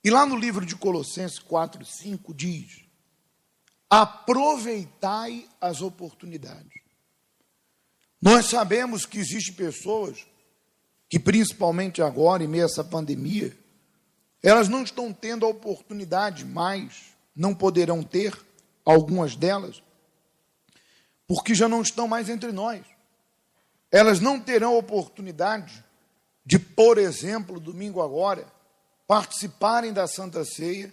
E lá no livro de Colossenses 4:5 diz: aproveitai as oportunidades. Nós sabemos que existem pessoas que, principalmente agora, em meio a essa pandemia, elas não estão tendo a oportunidade mais, não poderão ter, algumas delas, porque já não estão mais entre nós. Elas não terão a oportunidade de, por exemplo, domingo agora, participarem da Santa Ceia,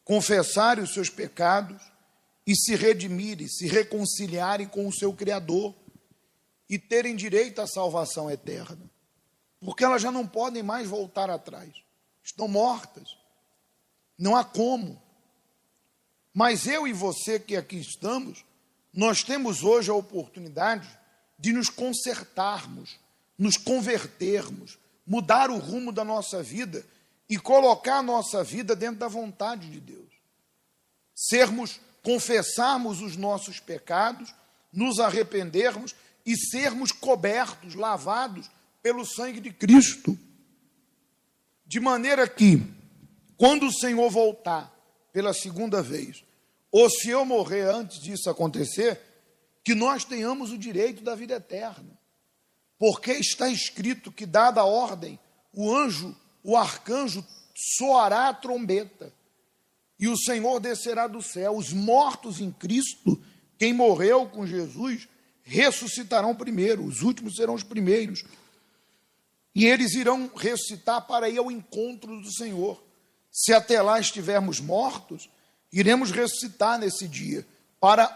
confessarem os seus pecados e se redimirem, se reconciliarem com o seu Criador e terem direito à salvação eterna, porque elas já não podem mais voltar atrás, estão mortas, não há como. Mas eu e você que aqui estamos, nós temos hoje a oportunidade de nos consertarmos, nos convertermos, mudar o rumo da nossa vida e colocar a nossa vida dentro da vontade de Deus. Confessarmos os nossos pecados, nos arrependermos e sermos cobertos, lavados pelo sangue de Cristo. De maneira que, quando o Senhor voltar pela segunda vez, ou se eu morrer antes disso acontecer, que nós tenhamos o direito da vida eterna. Porque está escrito que, dada a ordem, o arcanjo soará a trombeta, e o Senhor descerá do céu. Os mortos em Cristo, quem morreu com Jesus, ressuscitarão primeiro, os últimos serão os primeiros. E eles irão ressuscitar para ir ao encontro do Senhor. Se até lá estivermos mortos, iremos ressuscitar nesse dia, para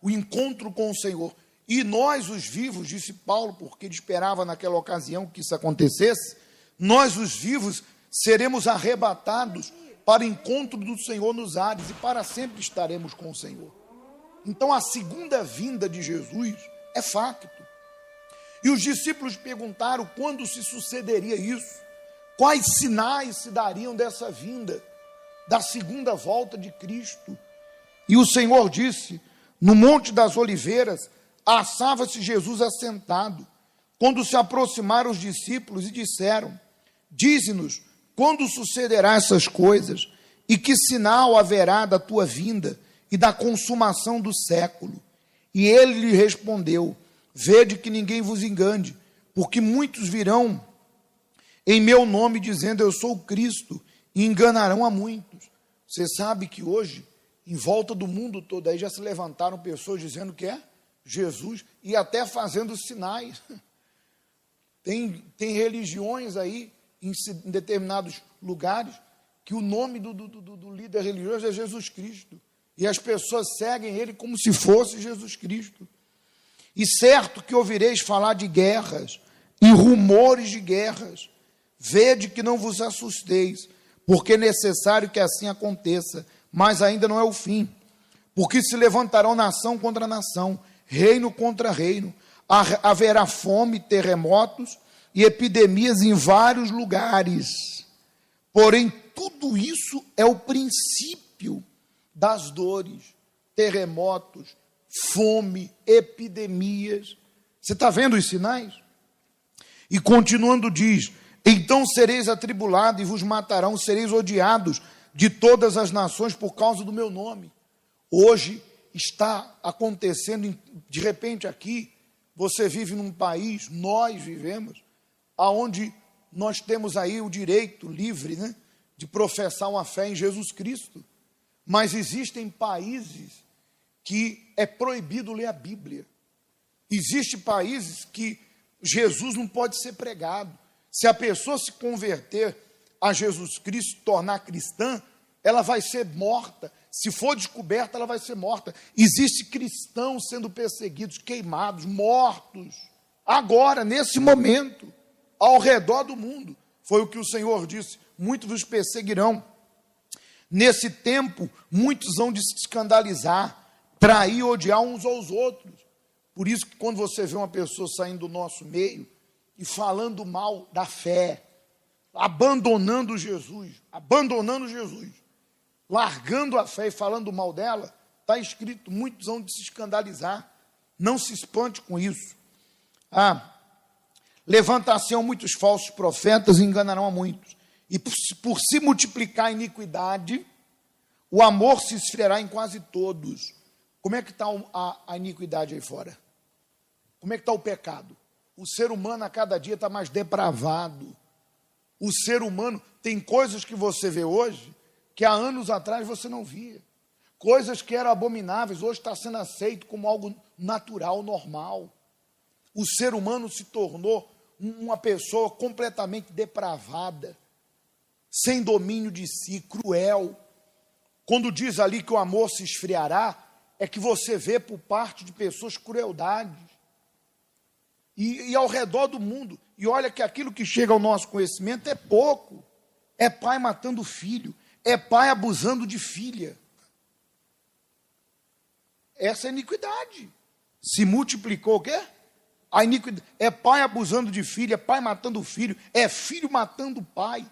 o encontro com o Senhor. E nós, os vivos, disse Paulo, porque ele esperava naquela ocasião que isso acontecesse, nós, os vivos, seremos arrebatados para o encontro do Senhor nos ares, e para sempre estaremos com o Senhor. Então, a segunda vinda de Jesus é facto. E os discípulos perguntaram quando se sucederia isso, quais sinais se dariam dessa vinda, da segunda volta de Cristo. E o Senhor disse: no Monte das Oliveiras, achava-se Jesus assentado, quando se aproximaram os discípulos e disseram: dize-nos, quando sucederá essas coisas, e que sinal haverá da tua vinda e da consumação do século? E ele lhe respondeu: vede que ninguém vos engane, porque muitos virão em meu nome dizendo eu sou o Cristo, e enganarão a muitos. Você sabe que hoje, em volta do mundo todo, aí já se levantaram pessoas dizendo que é Jesus, e até fazendo sinais. Tem religiões aí, em determinados lugares, que o nome do líder religioso é Jesus Cristo, e as pessoas seguem ele como se fosse Jesus Cristo. E certo que ouvireis falar de guerras e rumores de guerras. Vede que não vos assusteis, porque é necessário que assim aconteça, mas ainda não é o fim. Porque se levantarão nação contra nação, reino contra reino, haverá fome, terremotos e epidemias em vários lugares. Porém, tudo isso é o princípio das dores, terremotos, fome, epidemias. Você está vendo os sinais? E continuando diz: então sereis atribulados e vos matarão, sereis odiados de todas as nações por causa do meu nome. Hoje está acontecendo, de repente aqui, você vive num país, nós vivemos, aonde nós temos aí o direito livre, né, de professar uma fé em Jesus Cristo. Mas existem países que é proibido ler a Bíblia. Existem países que Jesus não pode ser pregado. Se a pessoa se converter a Jesus Cristo, tornar cristã, ela vai ser morta. Se for descoberta, ela vai ser morta. Existem cristãos sendo perseguidos, queimados, mortos, agora, nesse momento, ao redor do mundo. Foi o que o Senhor disse: muitos vos perseguirão. Nesse tempo, muitos vão se escandalizar, trair, odiar uns aos outros. Por isso que quando você vê uma pessoa saindo do nosso meio e falando mal da fé, abandonando Jesus, largando a fé e falando mal dela, está escrito, muitos vão se escandalizar. Não se espante com isso. Levantar-se-ão muitos falsos profetas e enganarão a muitos. E por se multiplicar a iniquidade, o amor se esfriará em quase todos. Como é que está a iniquidade aí fora? Como é que está o pecado? O ser humano a cada dia está mais depravado. O ser humano tem coisas que você vê hoje que há anos atrás você não via. Coisas que eram abomináveis, hoje está sendo aceito como algo natural, normal. O ser humano se tornou uma pessoa completamente depravada, sem domínio de si, cruel. Quando diz ali que o amor se esfriará, é que você vê por parte de pessoas crueldades. E ao redor do mundo. E olha que aquilo que chega ao nosso conhecimento é pouco. É pai matando filho. É pai abusando de filha. Essa é a iniquidade. Se multiplicou o quê? A iniquidade. É pai abusando de filho, é pai matando filho, é filho matando pai,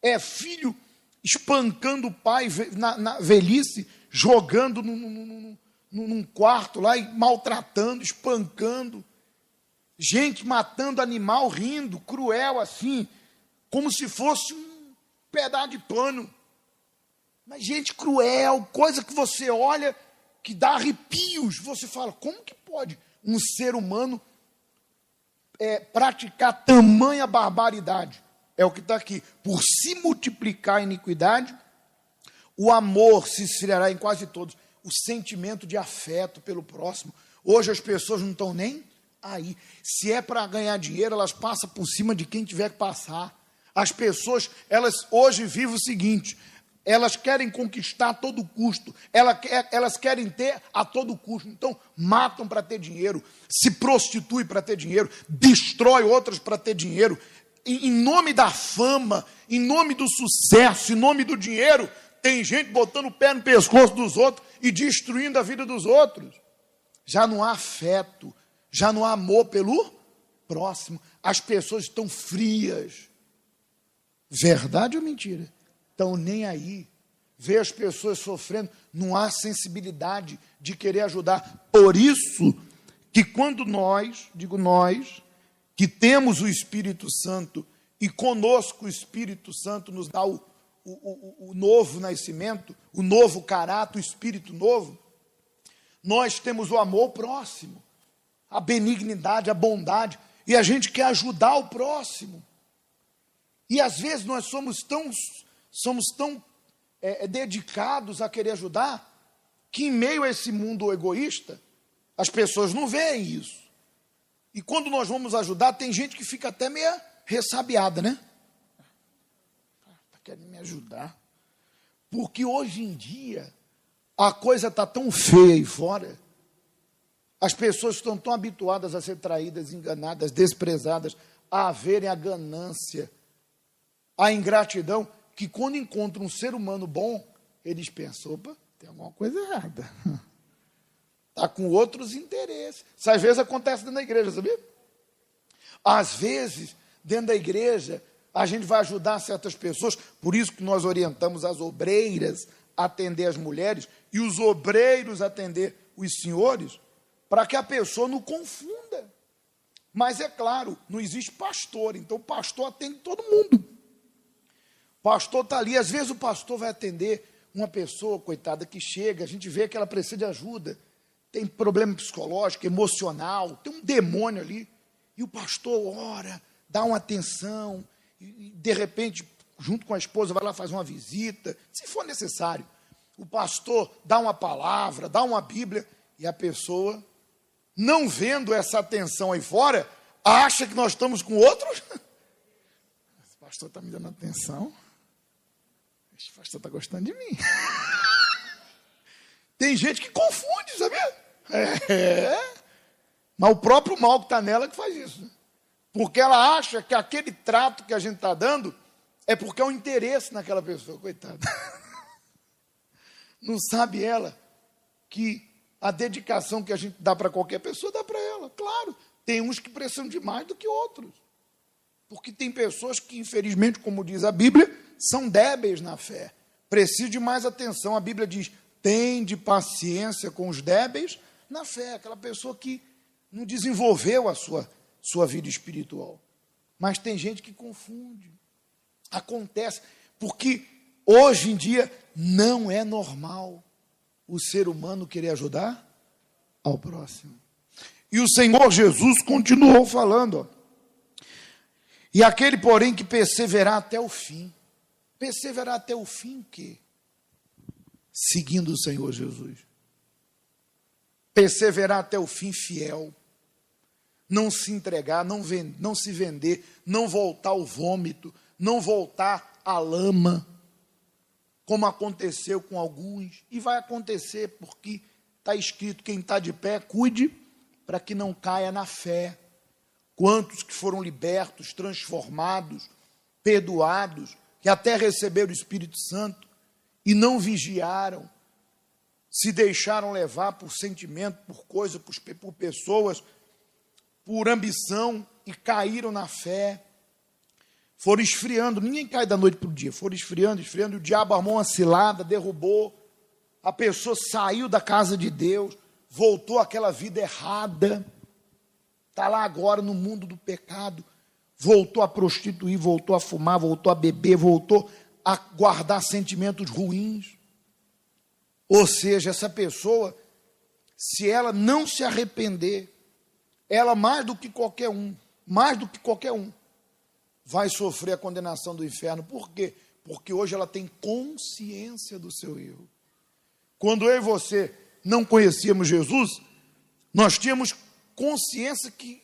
é filho espancando o pai na velhice, jogando num quarto lá e maltratando, espancando. Gente matando animal, rindo, cruel assim, como se fosse um pedaço de pano. Mas gente cruel, coisa que você olha que dá arrepios. Você fala, como que pode um ser humano praticar tamanha barbaridade? É o que está aqui. Por se multiplicar a iniquidade, o amor se esfriará em quase todos. O sentimento de afeto pelo próximo. Hoje as pessoas não estão nem aí. Se é para ganhar dinheiro, elas passam por cima de quem tiver que passar. As pessoas, elas hoje vivem o seguinte: elas querem conquistar a todo custo, elas querem ter a todo custo. Então, matam para ter dinheiro, se prostituem para ter dinheiro, destrói outras para ter dinheiro. Em nome da fama, em nome do sucesso, em nome do dinheiro, tem gente botando o pé no pescoço dos outros e destruindo a vida dos outros. Já não há afeto, já não há amor pelo próximo. As pessoas estão frias. Verdade ou mentira? Estão nem aí. Vê as pessoas sofrendo, não há sensibilidade de querer ajudar. Por isso que quando nós, digo nós, que temos o Espírito Santo e conosco o Espírito Santo nos dá o novo nascimento, o novo caráter, o Espírito novo, nós temos o amor próximo, a benignidade, a bondade, e a gente quer ajudar o próximo. E às vezes nós somos tão dedicados a querer ajudar, que em meio a esse mundo egoísta, as pessoas não veem isso. E quando nós vamos ajudar, tem gente que fica até meio ressabiada, né? Está querendo me ajudar. Porque hoje em dia, a coisa está tão feia aí fora, as pessoas estão tão habituadas a ser traídas, enganadas, desprezadas, a verem a ganância, a ingratidão, que quando encontram um ser humano bom, eles pensam, opa, tem alguma coisa errada. Está com outros interesses. Isso às vezes acontece dentro da igreja, sabia? Às vezes, dentro da igreja, a gente vai ajudar certas pessoas, por isso que nós orientamos as obreiras a atender as mulheres e os obreiros a atender os senhores, para que a pessoa não confunda. Mas é claro, não existe pastor, então o pastor atende todo mundo. O pastor está ali, às vezes o pastor vai atender uma pessoa, coitada, que chega, a gente vê que ela precisa de ajuda, tem problema psicológico, emocional, tem um demônio ali, e o pastor ora, dá uma atenção, e de repente, junto com a esposa, vai lá fazer uma visita, se for necessário. O pastor dá uma palavra, dá uma Bíblia, e a pessoa, não vendo essa atenção aí fora, acha que nós estamos com outros. Esse pastor está me dando atenção. Esse pastor está gostando de mim. Tem gente que confunde, sabia? Mas o próprio mal que está nela que faz isso. Porque ela acha que aquele trato que a gente está dando é porque é um interesse naquela pessoa, coitada. Não sabe ela que a dedicação que a gente dá para qualquer pessoa, dá para ela. Claro, tem uns que precisam de mais do que outros. Porque tem pessoas que, infelizmente, como diz a Bíblia, são débeis na fé. Precisam de mais atenção. A Bíblia diz, tende paciência com os débeis na fé. Aquela pessoa que não desenvolveu a sua vida espiritual. Mas tem gente que confunde. Acontece, porque hoje em dia não é normal o ser humano querer ajudar ao próximo. E o Senhor Jesus continuou falando, ó, e aquele, porém, que perseverar até o fim. Perseverar até o fim o quê? Seguindo o Senhor Jesus. Perseverar até o fim fiel. Não se entregar, não se vender, não voltar ao vômito, não voltar à lama, como aconteceu com alguns. E vai acontecer porque está escrito, quem está de pé, cuide para que não caia na fé. Quantos que foram libertos, transformados, perdoados, que até receberam o Espírito Santo e não vigiaram, se deixaram levar por sentimento, por coisa, por pessoas, por ambição e caíram na fé, foram esfriando. Ninguém cai da noite para o dia, foram esfriando, o diabo armou uma cilada, derrubou, a pessoa saiu da casa de Deus, voltou àquela vida errada, está lá agora no mundo do pecado, voltou a prostituir, voltou a fumar, voltou a beber, voltou a guardar sentimentos ruins. Ou seja, essa pessoa, se ela não se arrepender, ela mais do que qualquer um, vai sofrer a condenação do inferno. Por quê? Porque hoje ela tem consciência do seu erro. Quando eu e você não conhecíamos Jesus, nós tínhamos consciência que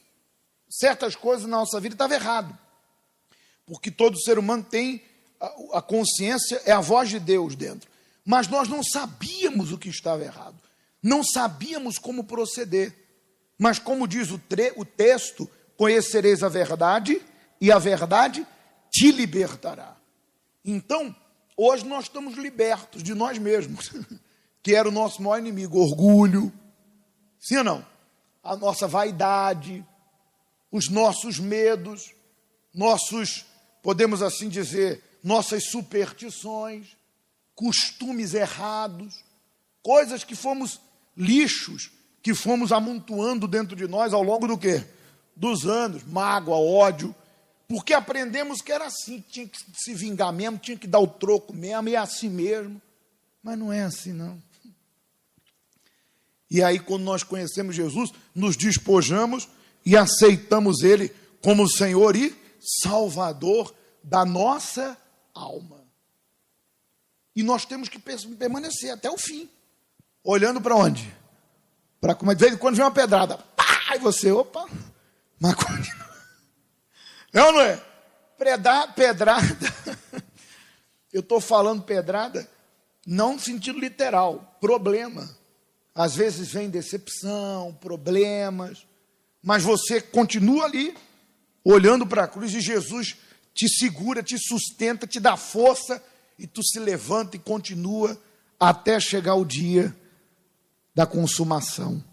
certas coisas na nossa vida estavam erradas. Porque todo ser humano tem a consciência, é a voz de Deus dentro. Mas nós não sabíamos o que estava errado. Não sabíamos como proceder. Mas como diz o texto, conhecereis a verdade e a verdade te libertará. Então, hoje nós estamos libertos de nós mesmos, que era o nosso maior inimigo, orgulho, sim ou não? A nossa vaidade, os nossos medos, podemos assim dizer, nossas superstições, costumes errados, coisas que fomos lixos, que fomos amontoando dentro de nós ao longo do quê? Dos anos, mágoa, ódio, porque aprendemos que era assim, tinha que se vingar mesmo, tinha que dar o troco mesmo, e é assim mesmo, mas não é assim não. E aí quando nós conhecemos Jesus, nos despojamos e aceitamos Ele como Senhor e Salvador da nossa alma. E nós temos que permanecer até o fim, olhando para onde? Para como de vez em quando vem uma pedrada, pá, e você, opa, mas continua. É ou não é? Pedrada, eu estou falando pedrada, não no sentido literal, problema. Às vezes vem decepção, problemas, mas você continua ali, olhando para a cruz, e Jesus te segura, te sustenta, te dá força, e tu se levanta e continua até chegar o dia da consumação,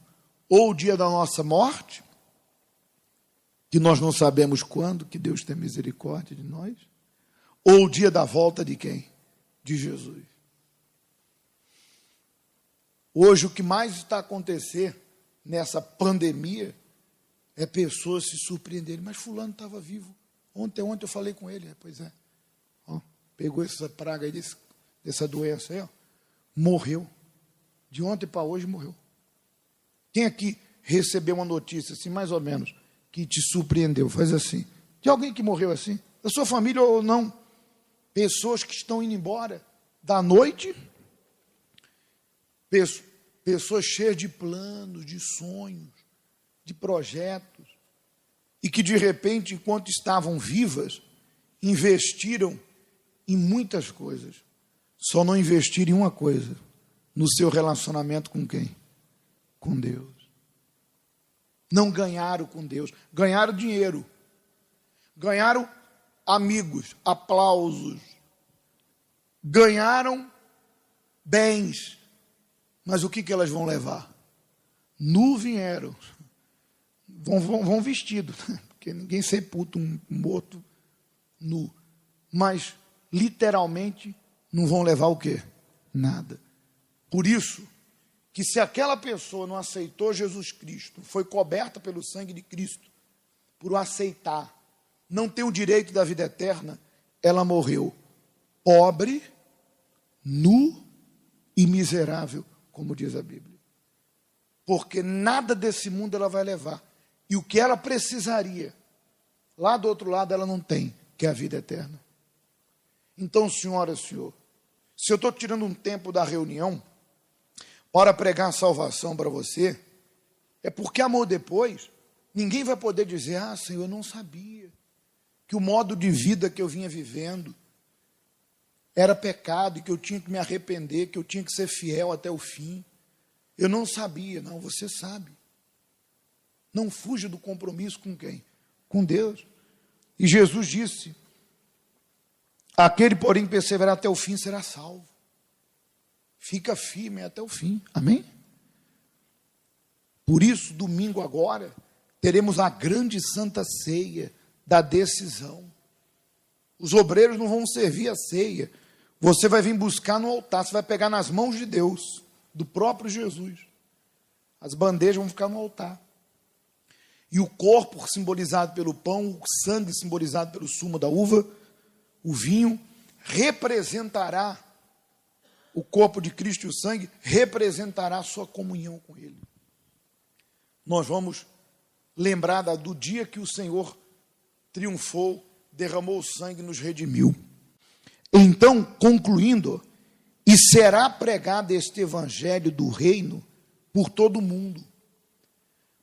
ou o dia da nossa morte, que nós não sabemos quando, que Deus tem misericórdia de nós, ou o dia da volta de quem? De Jesus. Hoje o que mais está acontecendo nessa pandemia é pessoas se surpreenderem, mas fulano estava vivo, ontem eu falei com ele, pois é, ó, pegou essa praga aí, dessa doença aí, ó, morreu, de ontem para hoje morreu. Quem aqui recebeu uma notícia assim, mais ou menos, que te surpreendeu? Faz assim, de alguém que morreu assim, da sua família ou não, pessoas que estão indo embora da noite, pessoas cheias de planos, de sonhos, de projetos, e que de repente, enquanto estavam vivas, investiram em muitas coisas, só não investiram em uma coisa, no seu relacionamento com quem? Com Deus. Não ganharam com Deus, ganharam dinheiro, ganharam amigos, aplausos, ganharam bens, mas o que elas vão levar? Nu vieram, vão vestido, porque ninguém sepulta um morto nu, mas literalmente não vão levar o quê? Nada. Por isso, que se aquela pessoa não aceitou Jesus Cristo, foi coberta pelo sangue de Cristo, por o aceitar, não tem o direito da vida eterna, ela morreu pobre, nu e miserável, como diz a Bíblia. Porque nada desse mundo ela vai levar. E o que ela precisaria, lá do outro lado, ela não tem, que é a vida eterna. Então, senhora, senhor, se eu estou tirando um tempo da reunião para pregar salvação para você, é porque, amor, depois, ninguém vai poder dizer, ah, Senhor, eu não sabia que o modo de vida que eu vinha vivendo era pecado e que eu tinha que me arrepender, que eu tinha que ser fiel até o fim. Eu não sabia. Não, você sabe. Não fuja do compromisso com quem? Com Deus. E Jesus disse, aquele, porém, perseverar até o fim será salvo. Fica firme até o fim. Amém? Por isso, domingo agora, teremos a grande santa ceia da decisão. Os obreiros não vão servir a ceia. Você vai vir buscar no altar, você vai pegar nas mãos de Deus, do próprio Jesus. As bandejas vão ficar no altar. E o corpo simbolizado pelo pão, o sangue simbolizado pelo sumo da uva, o vinho, representará o corpo de Cristo, e o sangue representará a sua comunhão com Ele. Nós vamos lembrar do dia que o Senhor triunfou, derramou o sangue e nos redimiu. Então, concluindo, e será pregado este evangelho do reino por todo o mundo,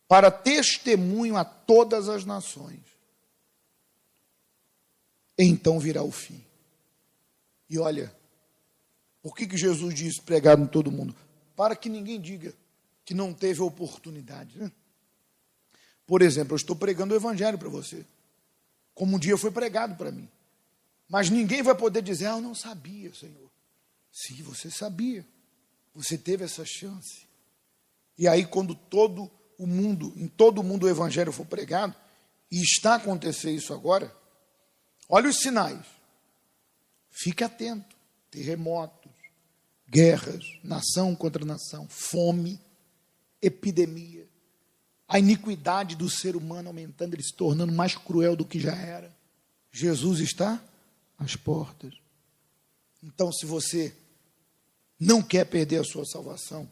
para testemunho a todas as nações. Então virá o fim. E olha, por que Jesus disse pregado em todo mundo? Para que ninguém diga que não teve oportunidade, né? Por exemplo, eu estou pregando o evangelho para você, como um dia foi pregado para mim. Mas ninguém vai poder dizer, eu não sabia, Senhor. Sim, você sabia. Você teve essa chance. E aí, quando todo o mundo, em todo o mundo o evangelho for pregado, e está acontecendo isso agora, olha os sinais. Fique atento. Terremotos, guerras, nação contra nação, fome, epidemia, a iniquidade do ser humano aumentando, ele se tornando mais cruel do que já era. Jesus está às portas. Então, se você não quer perder a sua salvação,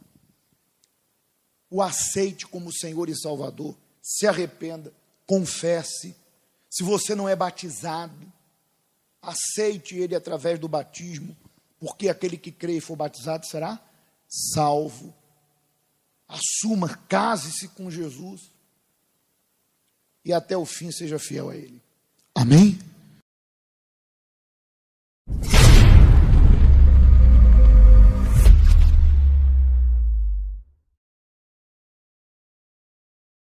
o aceite como Senhor e Salvador, se arrependa, confesse. Se você não é batizado, aceite Ele através do batismo, porque aquele que crê e for batizado será salvo. Assuma, case-se com Jesus e até o fim seja fiel a Ele. Amém?